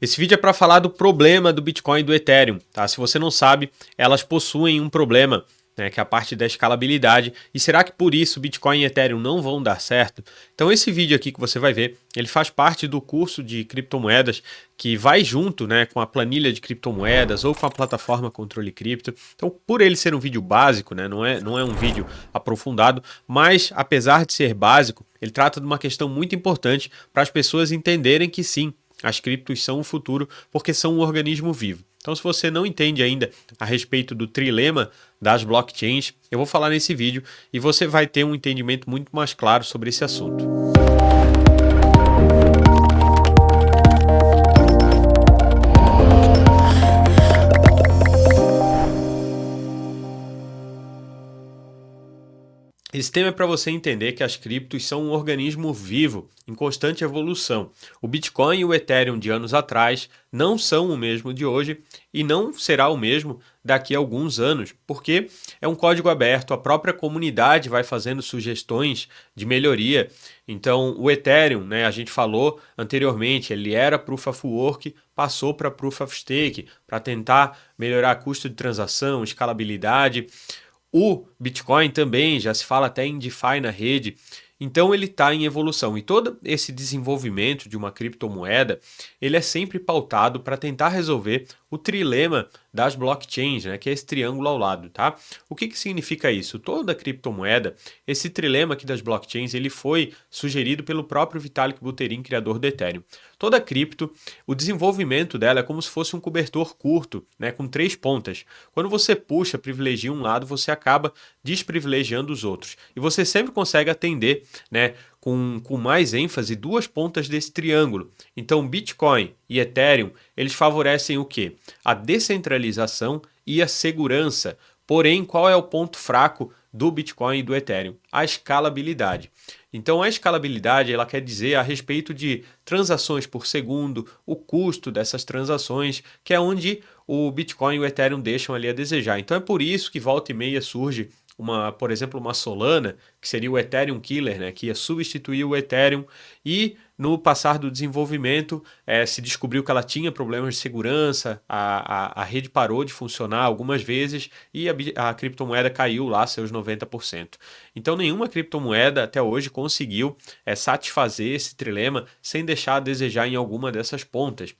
Esse vídeo é para falar do problema do Bitcoin e do Ethereum, tá? Se você não sabe, elas possuem um problema, né, que é a parte da escalabilidade. E será que por isso Bitcoin e Ethereum não vão dar certo? Então esse vídeo aqui que você vai ver, ele faz parte do curso de criptomoedas que vai junto, né, com a planilha de criptomoedas ou com a plataforma Controle Cripto. Então, por ele ser um vídeo básico, né, não é um vídeo aprofundado, mas apesar de ser básico, ele trata de uma questão muito importante para as pessoas entenderem que sim, as criptos são o futuro porque são um organismo vivo. Então, se você não entende ainda a respeito do trilema das blockchains, eu vou falar nesse vídeo e você vai ter um entendimento muito mais claro sobre esse assunto. Esse tema é para você entender que as criptos são um organismo vivo, em constante evolução. O Bitcoin e o Ethereum de anos atrás não são o mesmo de hoje e não será o mesmo daqui a alguns anos, porque é um código aberto, a própria comunidade vai fazendo sugestões de melhoria. Então, o Ethereum, né, a gente falou anteriormente, ele era Proof of Work, passou para Proof of Stake, para tentar melhorar custo de transação, escalabilidade. O Bitcoin também, já se fala até em DeFi na rede, então ele está em evolução. E todo esse desenvolvimento de uma criptomoeda, ele é sempre pautado para tentar resolver o trilema das blockchains, né, que é esse triângulo ao lado, tá? O que significa isso? Toda criptomoeda, esse trilema aqui das blockchains, ele foi sugerido pelo próprio Vitalik Buterin, criador do Ethereum. Toda cripto, o desenvolvimento dela é como se fosse um cobertor curto, né, com 3 pontas. Quando você puxa, privilegia um lado, você acaba desprivilegiando os outros. E você sempre consegue atender, né, com mais ênfase 2 pontas desse triângulo. Então, Bitcoin e Ethereum, eles favorecem o quê? A descentralização e a segurança. Porém, qual é o ponto fraco do Bitcoin e do Ethereum? A escalabilidade. Então, a escalabilidade, ela quer dizer a respeito de transações por segundo, o custo dessas transações, que é onde o Bitcoin e o Ethereum deixam ali a desejar. Então, é por isso que volta e meia surge por exemplo, uma Solana, que seria o Ethereum Killer, né, que ia substituir o Ethereum, e no passar do desenvolvimento se descobriu que ela tinha problemas de segurança, a rede parou de funcionar algumas vezes e a criptomoeda caiu lá seus 90%. Então nenhuma criptomoeda até hoje conseguiu satisfazer esse trilema sem deixar a desejar em alguma dessas pontas.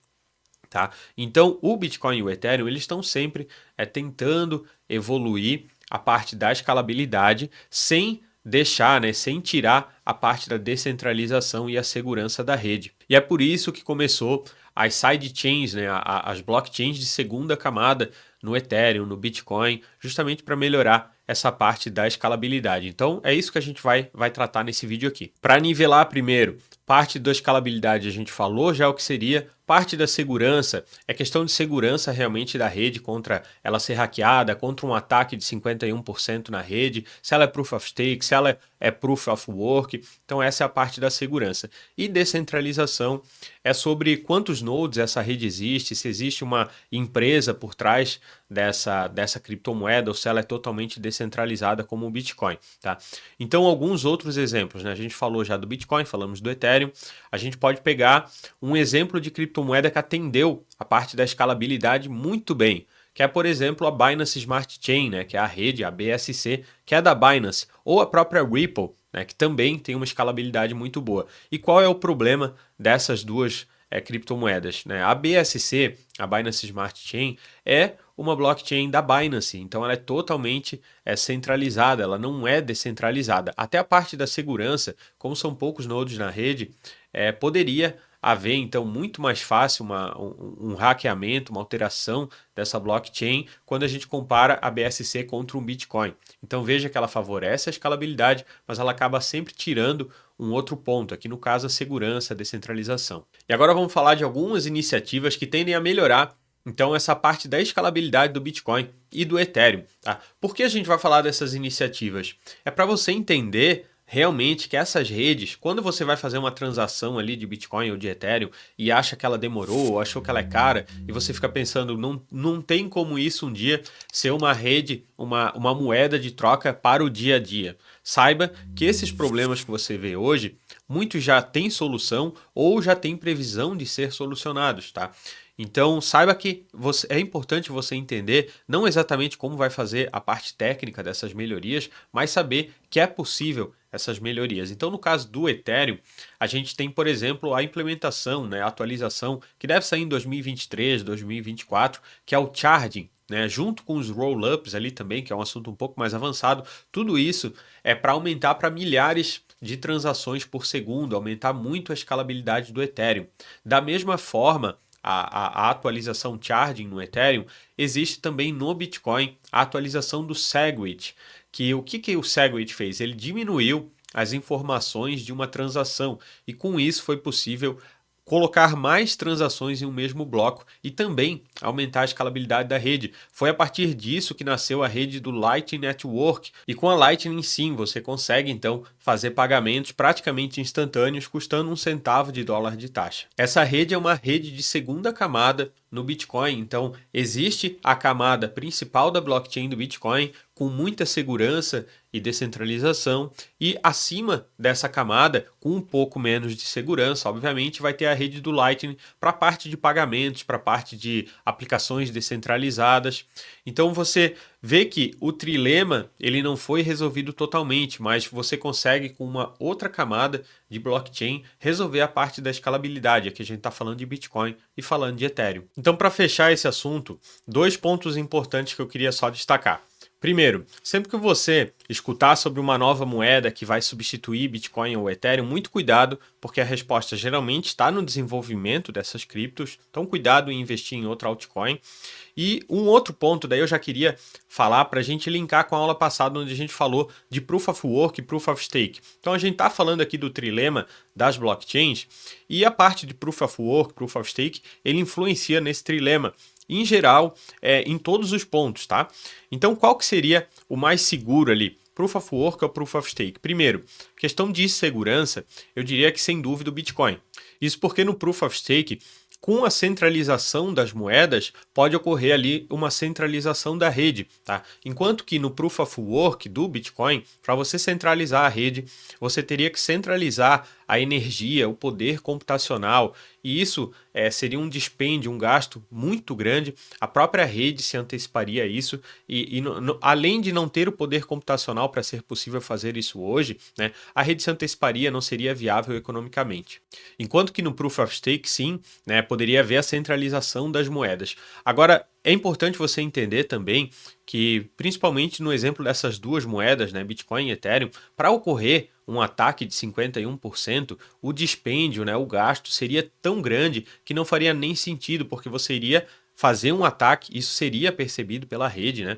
Tá? Então o Bitcoin e o Ethereum eles estão sempre tentando evoluir a parte da escalabilidade sem deixar, né, sem tirar a parte da descentralização e a segurança da rede. E é por isso que começou as sidechains, né, as blockchains de segunda camada no Ethereum, no Bitcoin, justamente para melhorar essa parte da escalabilidade. Então é isso que a gente vai tratar nesse vídeo aqui. Para nivelar primeiro, parte da escalabilidade a gente falou já o que seria. Parte da segurança é questão de segurança realmente da rede contra ela ser hackeada, contra um ataque de 51% na rede, se ela é Proof of Stake, se ela é Proof of Work. Então essa é a parte da segurança. E descentralização é sobre quantos nodes essa rede existe, se existe uma empresa por trás dessa criptomoeda ou se ela é totalmente descentralizada como o Bitcoin. Tá? Então alguns outros exemplos, né? A gente falou já do Bitcoin, falamos do Ethereum, a gente pode pegar um exemplo de criptomoeda que atendeu a parte da escalabilidade muito bem, que é, por exemplo, a Binance Smart Chain, né, que é a rede, a BSC, que é da Binance, ou a própria Ripple, né, que também tem uma escalabilidade muito boa. E qual é o problema dessas duas criptomoedas? Né? A BSC, a Binance Smart Chain, é uma blockchain da Binance, então ela é totalmente centralizada, ela não é descentralizada. Até a parte da segurança, como são poucos nodes na rede, poderia haver então muito mais fácil um hackeamento, uma alteração dessa blockchain quando a gente compara a BSC contra um Bitcoin. Então veja que ela favorece a escalabilidade, mas ela acaba sempre tirando um outro ponto, aqui no caso a segurança, a descentralização. E agora vamos falar de algumas iniciativas que tendem a melhorar então essa parte da escalabilidade do Bitcoin e do Ethereum. Tá? Por que a gente vai falar dessas iniciativas? É para você entender realmente que essas redes, quando você vai fazer uma transação ali de Bitcoin ou de Ethereum e acha que ela demorou ou achou que ela é cara e você fica pensando, não tem como isso um dia ser uma rede, uma moeda de troca para o dia a dia. Saiba que esses problemas que você vê hoje muitos já têm solução ou já têm previsão de ser solucionados, tá? Então, saiba que é importante você entender não exatamente como vai fazer a parte técnica dessas melhorias, mas saber que é possível essas melhorias. Então, no caso do Ethereum, a gente tem, por exemplo, a implementação, né, a atualização, que deve sair em 2023, 2024, que é o Charging, né, junto com os roll-ups ali também, que é um assunto um pouco mais avançado. Tudo isso é para aumentar para milhares de transações por segundo, aumentar muito a escalabilidade do Ethereum. Da mesma forma, a atualização Charging no Ethereum, existe também no Bitcoin a atualização do SegWit, que o que o SegWit fez? Ele diminuiu as informações de uma transação e com isso foi possível colocar mais transações em um mesmo bloco e também aumentar a escalabilidade da rede. Foi a partir disso que nasceu a rede do Lightning Network, e com a Lightning sim, você consegue então fazer pagamentos praticamente instantâneos custando $0,01 de taxa. Essa rede é uma rede de segunda camada no Bitcoin, então existe a camada principal da blockchain do Bitcoin com muita segurança e descentralização, e acima dessa camada, com um pouco menos de segurança, obviamente, vai ter a rede do Lightning para a parte de pagamentos, para a parte de aplicações descentralizadas. Então você vê que o trilema ele não foi resolvido totalmente, mas você consegue com uma outra camada de blockchain resolver a parte da escalabilidade. Aqui a gente está falando de Bitcoin e falando de Ethereum. Então, para fechar esse assunto, 2 pontos importantes que eu queria só destacar. Primeiro, sempre que você escutar sobre uma nova moeda que vai substituir Bitcoin ou Ethereum, muito cuidado, porque a resposta geralmente está no desenvolvimento dessas criptos, então cuidado em investir em outra altcoin. E um outro ponto, daí eu já queria falar para a gente linkar com a aula passada, onde a gente falou de Proof of Work e Proof of Stake. Então a gente está falando aqui do trilema das blockchains, e a parte de Proof of Work, Proof of Stake, ele influencia nesse trilema. Em geral, em todos os pontos, tá? Então, qual que seria o mais seguro ali? Proof of Work ou Proof of Stake? Primeiro, questão de segurança, eu diria que sem dúvida o Bitcoin. Isso porque no Proof of Stake, com a centralização das moedas, pode ocorrer ali uma centralização da rede, tá? Enquanto que no Proof of Work do Bitcoin, para você centralizar a rede, você teria que centralizar a energia, o poder computacional, e isso seria um dispêndio, um gasto muito grande. A própria rede se anteciparia a isso, e além de não ter o poder computacional para ser possível fazer isso hoje, né, a rede se anteciparia, não seria viável economicamente. Enquanto que no Proof of Stake, sim, né, poderia haver a centralização das moedas. Agora, é importante você entender também que, principalmente no exemplo dessas duas moedas, né, Bitcoin e Ethereum, para ocorrer um ataque de 51%, o dispêndio, né, o gasto seria tão grande que não faria nem sentido, porque você iria fazer um ataque, isso seria percebido pela rede, né?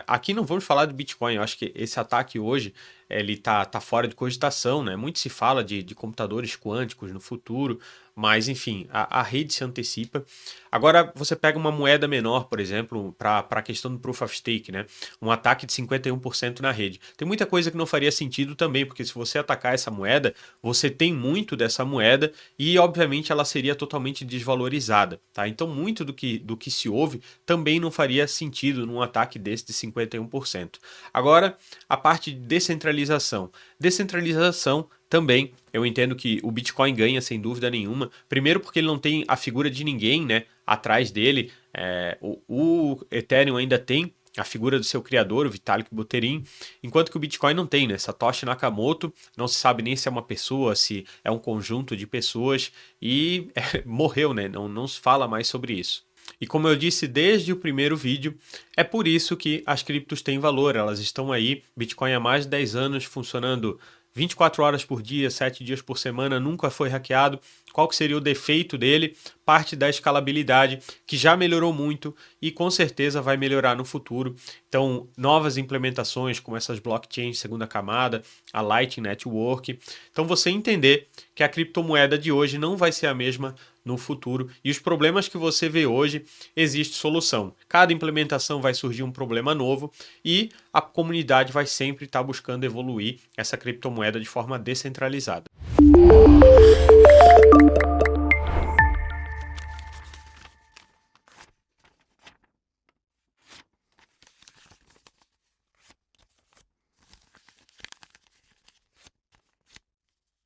Aqui não vamos falar do Bitcoin, eu acho que esse ataque hoje ele tá fora de cogitação, né? Muito se fala de computadores quânticos no futuro, mas enfim, a rede se antecipa. Agora você pega uma moeda menor, por exemplo, para a questão do Proof of Stake, né? Um ataque de 51% na rede. Tem muita coisa que não faria sentido também, porque se você atacar essa moeda, você tem muito dessa moeda e obviamente ela seria totalmente desvalorizada, tá? Então muito do que se ouve também não faria sentido num ataque desse de 51%. Agora, a parte de descentralização. Descentralização também, eu entendo que o Bitcoin ganha sem dúvida nenhuma. Primeiro porque ele não tem a figura de ninguém, né, atrás dele. O Ethereum ainda tem a figura do seu criador, o Vitalik Buterin, enquanto que o Bitcoin não tem, né? Satoshi Nakamoto, não se sabe nem se é uma pessoa, se é um conjunto de pessoas, e morreu, né? Não se fala mais sobre isso. E como eu disse desde o primeiro vídeo, é por isso que as criptos têm valor, elas estão aí, Bitcoin há mais de 10 anos funcionando 24 horas por dia, 7 dias por semana, nunca foi hackeado. Qual que seria o defeito dele? Parte da escalabilidade, que já melhorou muito e com certeza vai melhorar no futuro. Então, novas implementações como essas blockchains segunda camada, a Lightning Network. Então, você entender que a criptomoeda de hoje não vai ser a mesma no futuro, e os problemas que você vê hoje, existe solução. Cada implementação vai surgir um problema novo e a comunidade vai sempre estar buscando evoluir essa criptomoeda de forma descentralizada.